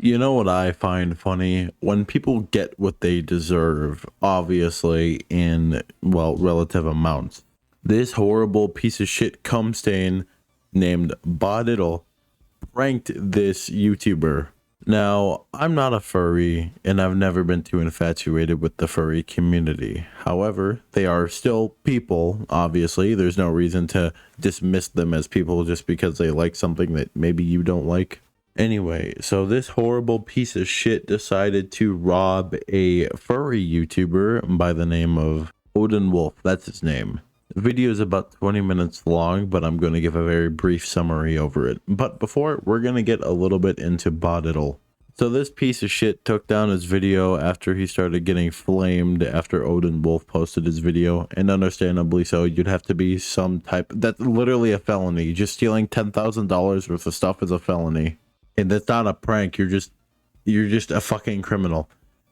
You know what I find funny? When people get what they deserve, obviously in, well, relative amounts. This horrible piece of shit cum stain named Bodiddle pranked this YouTuber. Now, I'm not a furry, and I've never been too infatuated with the furry community. However, they are still people, obviously. There's no reason to dismiss them as people just because they like something that maybe you don't like. Anyway, so this horrible piece of shit decided to rob a furry YouTuber by the name of Odin Wolf. That's his name. The video is about 20 minutes long, but I'm going to give a very brief summary over it. But before, we're going to get a little bit into Bodiddle. So this piece of shit took down his video after he started getting flamed after Odin Wolf posted his video, and understandably so. You'd have to be some type, that's literally a felony. Just stealing $10,000 worth of stuff is a felony. And that's not a prank. You're just a fucking criminal.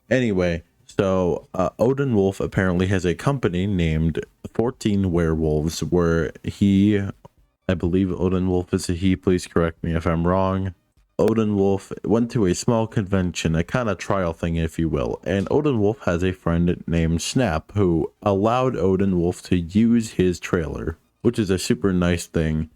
Anyway, so Odin Wolf apparently has a company named 14 Werewolves, where I believe Odin Wolf is a he. Please correct me if I'm wrong. Odin Wolf went to a small convention, a kind of trial thing, if you will. And Odin Wolf has a friend named Snap who allowed Odin Wolf to use his trailer, which is a super nice thing.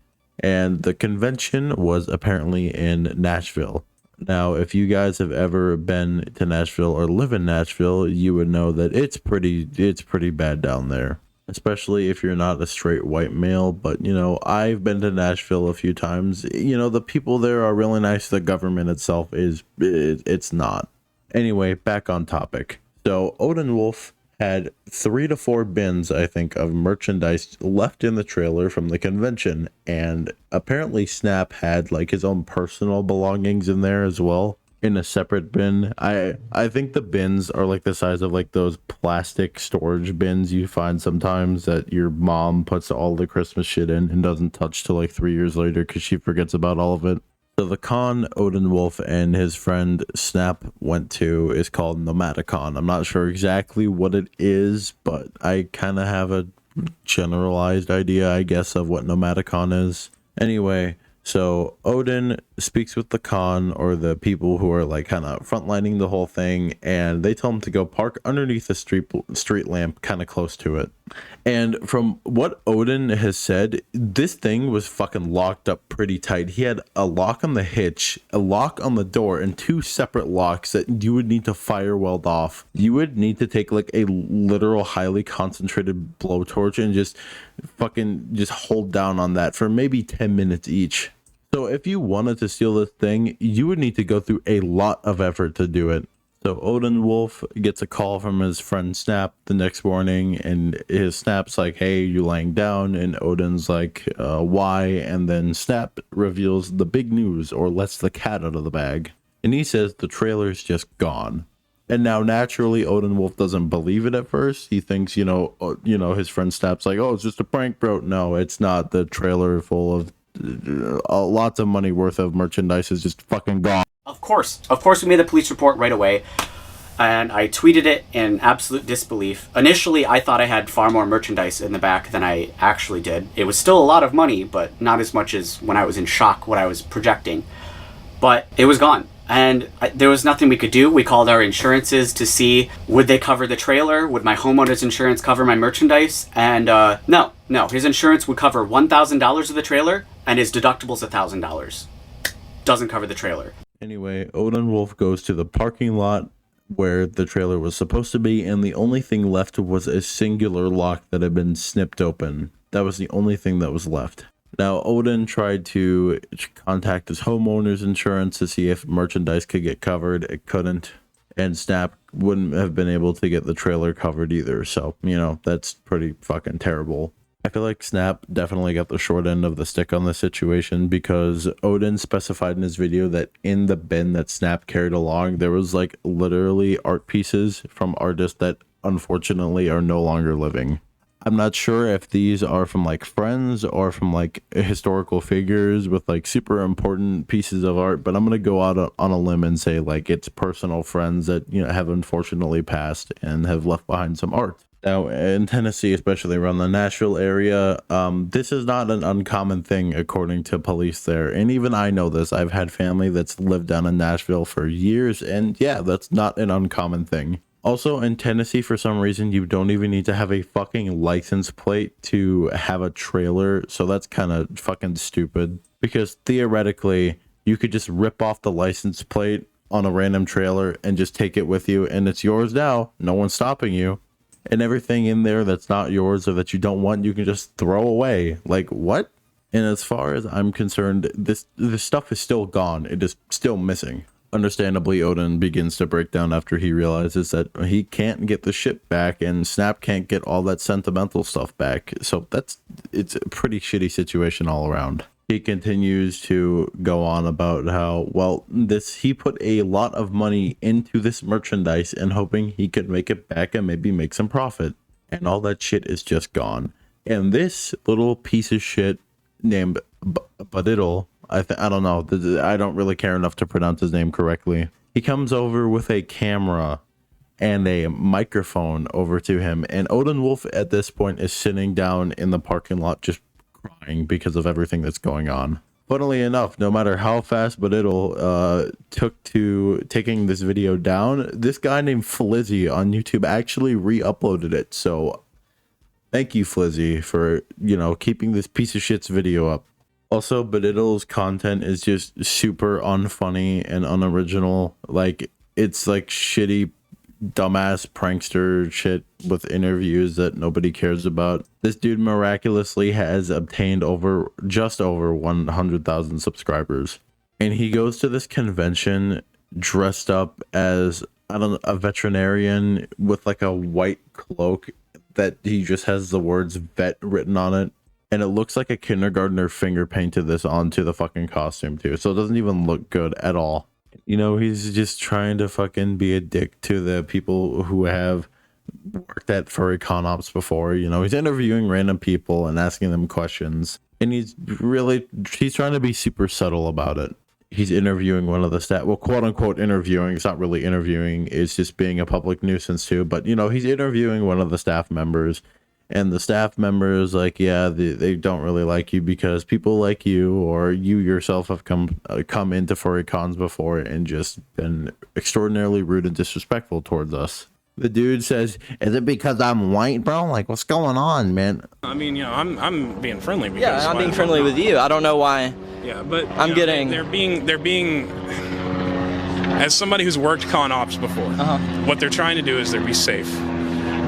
And the convention was apparently in Nashville. Now, if you guys have ever been to Nashville or live in Nashville, you would know that it's pretty bad down there, especially if you're not a straight white male. But I've been to Nashville a few times. The people there are really nice. The government itself it's not. Anyway, back on topic. So Odin Wolf had 3 to 4 bins, I think, of merchandise left in the trailer from the convention, and apparently Snap had like his own personal belongings in there as well in a separate bin. I think the bins are like the size of like those plastic storage bins you find sometimes that your mom puts all the Christmas shit in and doesn't touch till like 3 years later because she forgets about all of it. So the con Odin Wolf and his friend Snap went to is called Nomadicon. I'm not sure exactly what it is, but I kind of have a generalized idea, I guess, of what Nomadicon is. Anyway, so Odin speaks with the con, or the people who are like kind of frontlining the whole thing, and they tell him to go park underneath the street lamp kind of close to it. And from what Odin has said, this thing was fucking locked up pretty tight. He had a lock on the hitch, a lock on the door, and 2 separate locks that you would need to fire weld off. You would need to take like a literal highly concentrated blowtorch and just hold down on that for maybe 10 minutes each. So if you wanted to steal this thing, you would need to go through a lot of effort to do it. So Odin Wolf gets a call from his friend Snap the next morning, and his Snap's like, "Hey, you laying down?" And Odin's like, "Why?" And then Snap reveals the big news, or lets the cat out of the bag. And he says the trailer's just gone. And now naturally Odin Wolf doesn't believe it at first. He thinks, his friend Snap's like, "Oh, it's just a prank, bro." No, it's not. The trailer full of lots of money worth of merchandise is just fucking gone. Of course, we made the police report right away, and I tweeted it in absolute disbelief. Initially, I thought I had far more merchandise in the back than I actually did. It was still a lot of money, but not as much as when I was in shock what I was projecting. But it was gone, and there was nothing we could do. We called our insurances to see would they cover the trailer, would my homeowner's insurance cover my merchandise, and no, his insurance would cover $1,000 of the trailer, and his deductible's $1,000. Doesn't cover the trailer. Anyway, Odin Wolf goes to the parking lot where the trailer was supposed to be, and the only thing left was a singular lock that had been snipped open. That was the only thing that was left. Now, Odin tried to contact his homeowner's insurance to see if merchandise could get covered. It couldn't. And Snap wouldn't have been able to get the trailer covered either. So, that's pretty fucking terrible. I feel like Snap definitely got the short end of the stick on this situation, because Odin specified in his video that in the bin that Snap carried along, there was like literally art pieces from artists that unfortunately are no longer living. I'm not sure if these are from like friends or from like historical figures with like super important pieces of art, but I'm going to go out on a limb and say like it's personal friends that, have unfortunately passed and have left behind some art. Now, in Tennessee, especially around the Nashville area, this is not an uncommon thing according to police there. And even I know this. I've had family that's lived down in Nashville for years, and yeah, that's not an uncommon thing. Also, in Tennessee, for some reason, you don't even need to have a fucking license plate to have a trailer, so that's kind of fucking stupid. Because theoretically, you could just rip off the license plate on a random trailer and just take it with you, and it's yours now. No one's stopping you. And everything in there that's not yours or that you don't want, you can just throw away. Like, what? And as far as I'm concerned, this stuff is still gone. It is still missing. Understandably, Odin begins to break down after he realizes that he can't get the ship back and Snap can't get all that sentimental stuff back. So it's a pretty shitty situation all around. He continues to go on about how, well, he put a lot of money into this merchandise and hoping he could make it back and maybe make some profit. And all that shit is just gone. And this little piece of shit named Badiddle, I don't know, I don't really care enough to pronounce his name correctly. He comes over with a camera and a microphone over to him. And Odin Wolf at this point is sitting down in the parking lot just crying because of everything that's going on. Funnily enough, no matter how fast Badiddle took to taking this video down, this guy named Flizzy on YouTube actually re-uploaded it. So thank you, Flizzy, for, keeping this piece of shit's video up. Also, Badiddle's content is just super unfunny and unoriginal. Like, it's like shitty dumbass prankster shit with interviews that nobody cares about. This dude miraculously has obtained just over 100,000 subscribers, and he goes to this convention dressed up as, I don't know, a veterinarian with like a white cloak that he just has the words vet written on it, and it looks like a kindergartner finger painted this onto the fucking costume too, so it doesn't even look good at all. He's just trying to fucking be a dick to the people who have worked at furry con ops before. He's interviewing random people and asking them questions, and he's trying to be super subtle about it. He's interviewing one of the staff, well, quote unquote interviewing. It's not really interviewing, it's just being a public nuisance too, but he's interviewing one of the staff members. And the staff members, like, yeah, they don't really like you because people like you or you yourself have come into furry cons before and just been extraordinarily rude and disrespectful towards us. The dude says, "Is it because I'm white, bro? Like, what's going on, man?" I mean, I'm being friendly. Because yeah, I'm being friendly with you. I don't know why. Yeah, but I'm getting. They're being. As somebody who's worked con ops before, what they're trying to do is be safe.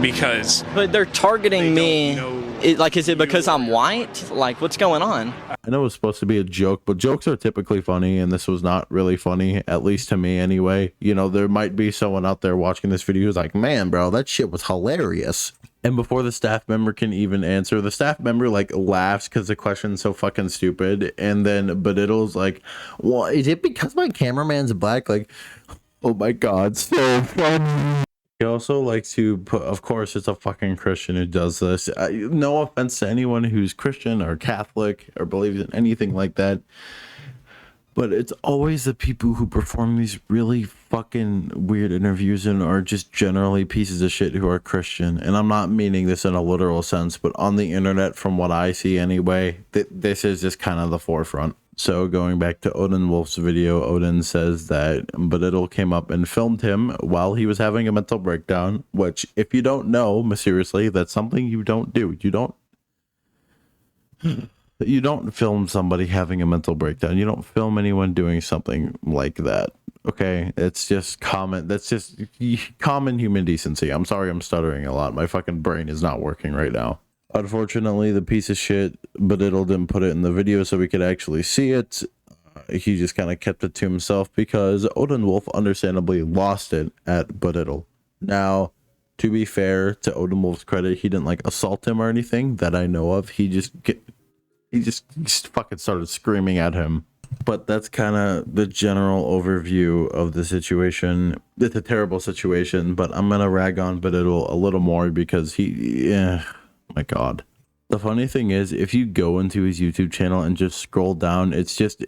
Because but they're targeting me. Is it because I'm white? Like, what's going on? I know it was supposed to be a joke, but jokes are typically funny, and this was not really funny, at least to me anyway. There might be someone out there watching this video who's like, man, bro, that shit was hilarious. And before the staff member can even answer, the staff member laughs because the question's so fucking stupid. And then Badiddle's like, well, is it because my cameraman's black? Like, oh my god, so funny. He also likes to put, of course, it's a fucking Christian who does this. No offense to anyone who's Christian or Catholic or believes in anything like that, but it's always the people who perform these really fucking weird interviews and are just generally pieces of shit who are Christian. And I'm not meaning this in a literal sense, but on the internet, from what I see anyway, this is just kind of the forefront. So going back to Odin Wolf's video, Odin says that Badiddle came up and filmed him while he was having a mental breakdown, which, if you don't know, mysteriously, that's something you don't do. You don't film somebody having a mental breakdown. You don't film anyone doing something like that. Okay, it's just common. That's just common human decency. I'm sorry I'm stuttering a lot. My fucking brain is not working right now. Unfortunately, the piece of shit Badiddle didn't put it in the video so we could actually see it. He just kind of kept it to himself because Odin Wolf understandably lost it at Badiddle. Now, to be fair, to Odin Wolf's credit, he didn't assault him or anything that I know of. He just fucking started screaming at him. But that's kind of the general overview of the situation. It's a terrible situation, but I'm gonna rag on Badiddle a little more because my god. The funny thing is, if you go into his YouTube channel and just scroll down, it's just,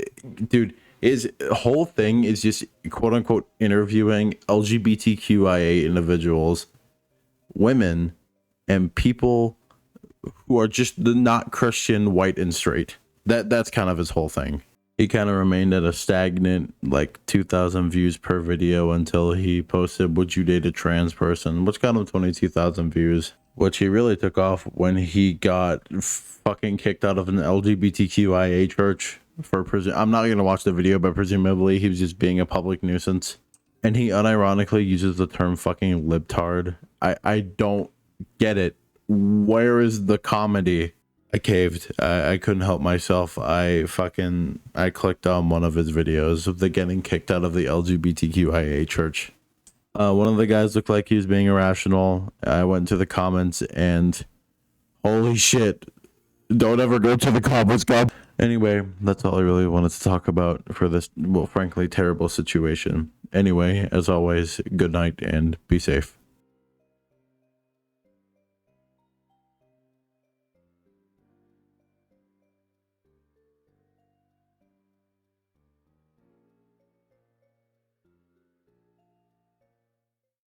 dude, his whole thing is just quote unquote interviewing LGBTQIA individuals, women, and people who are just the not Christian, white and straight. That's kind of his whole thing. He kind of remained at a stagnant like 2,000 views per video until he posted "Would you date a trans person?" which got him 22,000 views, which he really took off when he got fucking kicked out of an LGBTQIA church for I'm not going to watch the video, but presumably he was just being a public nuisance. And he unironically uses the term fucking libtard. I don't get it. Where is the comedy? I caved. I couldn't help myself. I clicked on one of his videos of the getting kicked out of the LGBTQIA church. One of the guys looked like he was being irrational. I went to the comments and holy shit, don't ever go to the comments, God. Anyway, that's all I really wanted to talk about for this, well, frankly, terrible situation. Anyway, as always, good night and be safe.